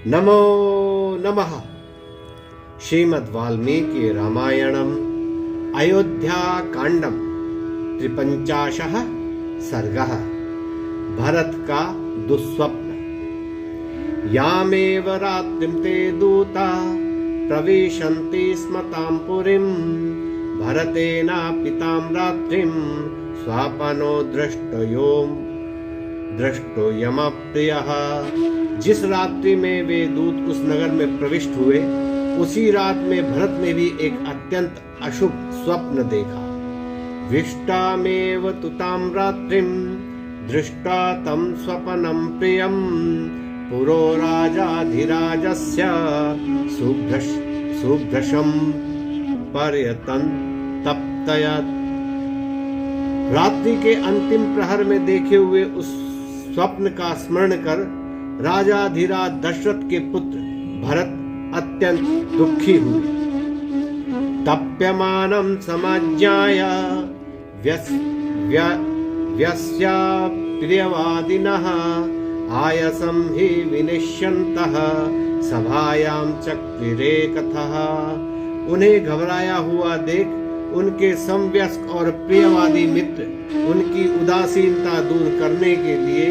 नमो नमः। श्रीमद् वाल्मीकि रामायणम् अयोध्याकाण्डं 53 सर्गः। भरत का दुःस्वप्न। यामेव रात्रिं ते दूता प्रविशन्ति स्म तां पुरीं, भरतेनापितां रात्रिं स्वापनो द्रष्टोऽयमप्रियः। जिस रात्रि में वे दूत उस नगर में प्रविष्ट हुए, उसी रात में भरत ने भी एक अत्यंत अशुभ स्वप्न देखा। विष्टामेव तुतां रात्रिं दृष्टा तं स्वप्नं प्रियं, पुरो राजाधिराजस्य सुभ्रशं पर्यतन्तप्तयत्। रात्रि के अंतिम प्रहर में देखे हुए उस स्वप्न का स्मरण कर राजाधिराज दशरथ के पुत्र भरत अत्यंत दुखी हुए। तप्यमानं समाज्ञाय व्यस्या प्रियवादिनः, आयसं हि विनिश्यन्तः सभायां चक्रिरे कथः। उन्हें घबराया हुआ देख उनके समवयस्क और प्रियवादी मित्र उनकी उदासीनता दूर करने के लिए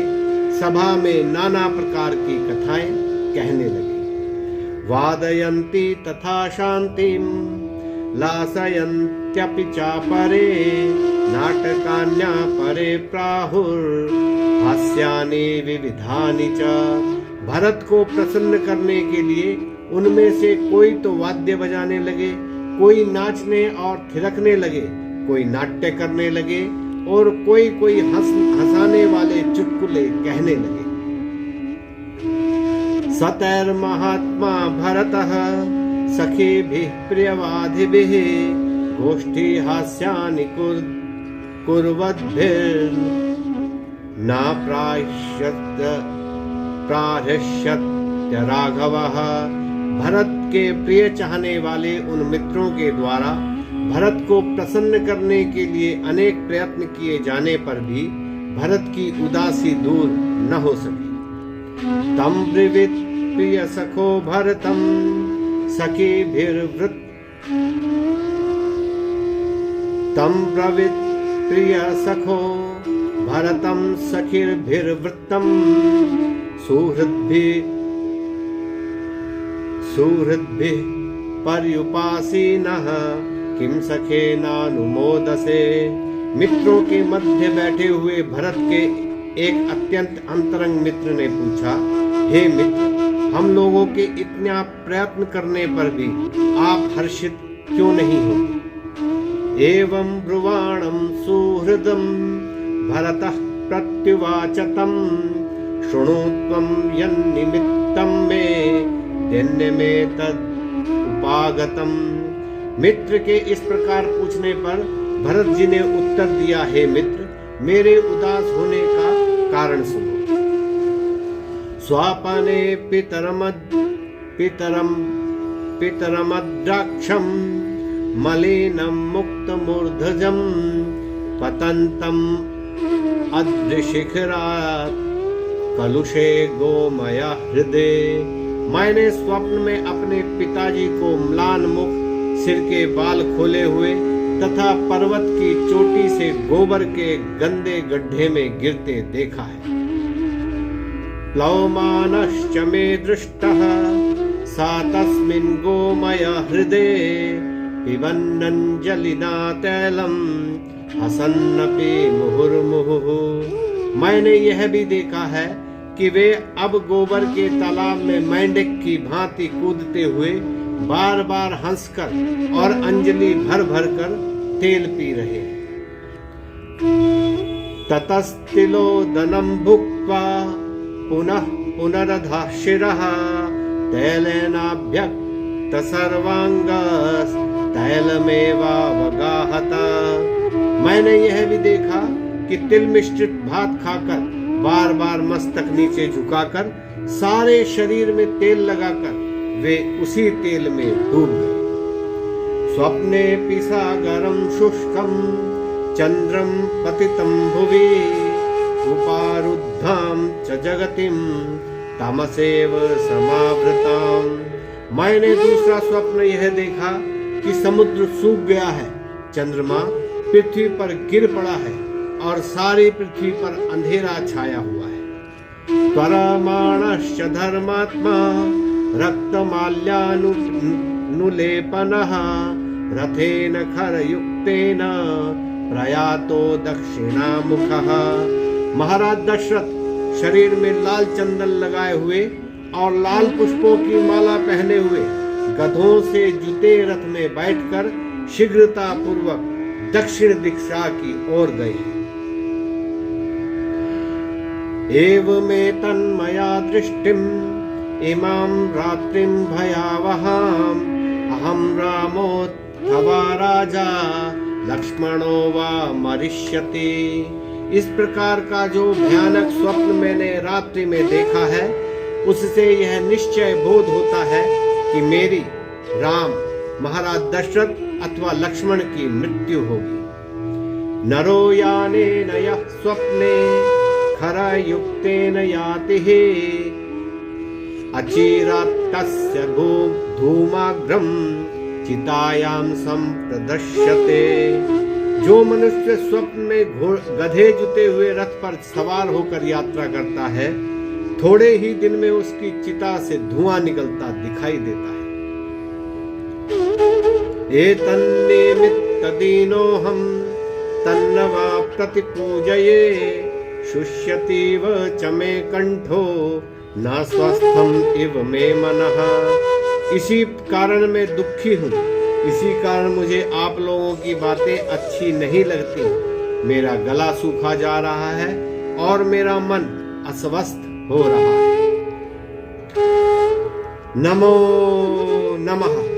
सभा में नाना प्रकार की कथाएं कहने लगे। वादयन्ति तथा शांतिं लासयन्त्यपि चापरे, नाटकान्या परे प्राहुर् हास्यानि विविधानि च। भरत को प्रसन्न करने के लिए उनमें से कोई तो वाद्य बजाने लगे, कोई नाचने और थिरकने लगे, कोई नाट्य करने लगे और कोई हंसाने वाले चुटकुले कहने लगे। सतैर्महात्मा भरतः सखीभिः प्रियवादिभिः, गोष्ठी हास्यानि कुर्वद्भिर्न प्राहृष्यत्य राघवः। भरत के प्रिय चाहने वाले उन मित्रों के द्वारा भरत को प्रसन्न करने के लिए अनेक प्रयत्न किए जाने पर भी भरत की उदासी दूर न हो सकी। तम ब्रवीत प्रिय सखो भरतम सखीभिर्वृत, तम ब्रवीत प्रिय सखो भरतम सखीभिर्वृत्तम, सुहृद्भिः पर्युपासीनः किम सखेनानुमोदसे। मित्रों के मध्य बैठे हुए भरत के एक अत्यंत अंतरंग मित्र ने पूछा, हे मित्र, हम लोगों के इतना प्रयत्न करने पर भी आप हर्षित क्यों नहीं होते। एवं ब्रुवाणं सुहृदं भरतः प्रत्युवाच तं, शृणु त्वं यन्निमित्तं मे दैन्य में तद उपागतम। मित्र के इस प्रकार पूछने पर भरत जी ने उत्तर दिया, हे मित्र, मेरे उदास होने का कारण सुनो। स्वापने पितरमद्राक्षं मलिनं मुक्तमूर्धजं, पतन्तं अद्रिशिखरात् कलुषे गोमय हृदय। मैंने स्वप्न में अपने पिताजी को म्लान मुख, सिर के बाल खोले हुए तथा पर्वत की चोटी से गोबर के गंदे गड्ढे में गिरते देखा है। प्लवमानश्च मे दृष्टः सा तस्मिन् गोमय हृदये, पिबन्नञ्जलिना तैलं हसन्नपि मुहुर्मुहुः। मैंने यह भी देखा है कि वे अब गोबर के तालाब में मेंढक की भांति कूदते हुए बार बार हंसकर और अंजलि भर भर कर तेल पी रहे हैं। ततस्तिलोदनं भुक्त्वा पुनः पुनरधः शिरः, तैलेनाभ्यक्त सर्वांगस् तैलमेवावगाहत। मैंने यह भी देखा कि तिल मिश्रित भात खाकर बार बार मस्तक नीचे झुकाकर सारे शरीर में तेल लगाकर वे उसी तेल में डूब गए। स्वप्ने पिसागरं शुष्कं चंद्रम पतितं भुवि, उपारुद्धां च जगतिं तमसेव समावृताम। मैंने दूसरा स्वप्न यह देखा कि समुद्र सूख गया है, चंद्रमा पृथ्वी पर गिर पड़ा है और सारी पृथ्वी पर अंधेरा छाया हुआ है। त्वरमाणश्च धर्मात्मा रक्तमाल्यानुलेपनः रथेन खरयुक्तेन प्रयातो दक्षिणामुखः। महाराज दशरथ शरीर में लाल चंदन लगाए हुए और लाल पुष्पों की माला पहने हुए गधों से जुते रथ में बैठकर शीघ्रता पूर्वक दक्षिण दिशा की ओर गए। एवमेतन्मया दृष्टिम् इमां रात्रिं भयावहाम् अहं रामोऽथवा राजा लक्ष्मणो वा मरिष्यति। इस प्रकार का जो भयानक स्वप्न मैंने रात्रि में देखा है, उससे यह निश्चय बोध होता है कि मेरी, राम, महाराज दशरथ अथवा लक्ष्मण की मृत्यु होगी। नरो यानेन यः स्वप्ने खरयुक्तेन यातिः अचिरात्तस्य धूमाग्रम चितायां संप्रदश्यते। जो मनुष्य स्वप्न में गधे जुते हुए रथ पर सवार होकर यात्रा करता है, थोड़े ही दिन में उसकी चिता से धुआं निकलता दिखाई देता है। एतन्निमित्तदीनोऽहं तन्नवा प्रतिपूजये शुष्यतीव च मे कंठो न स्वस्थम इव मे मनः। इसी कारण मैं दुखी हूँ, इसी कारण मुझे आप लोगों की बातें अच्छी नहीं लगती। मेरा गला सूखा जा रहा है और मेरा मन अस्वस्थ हो रहा है। नमो नमः।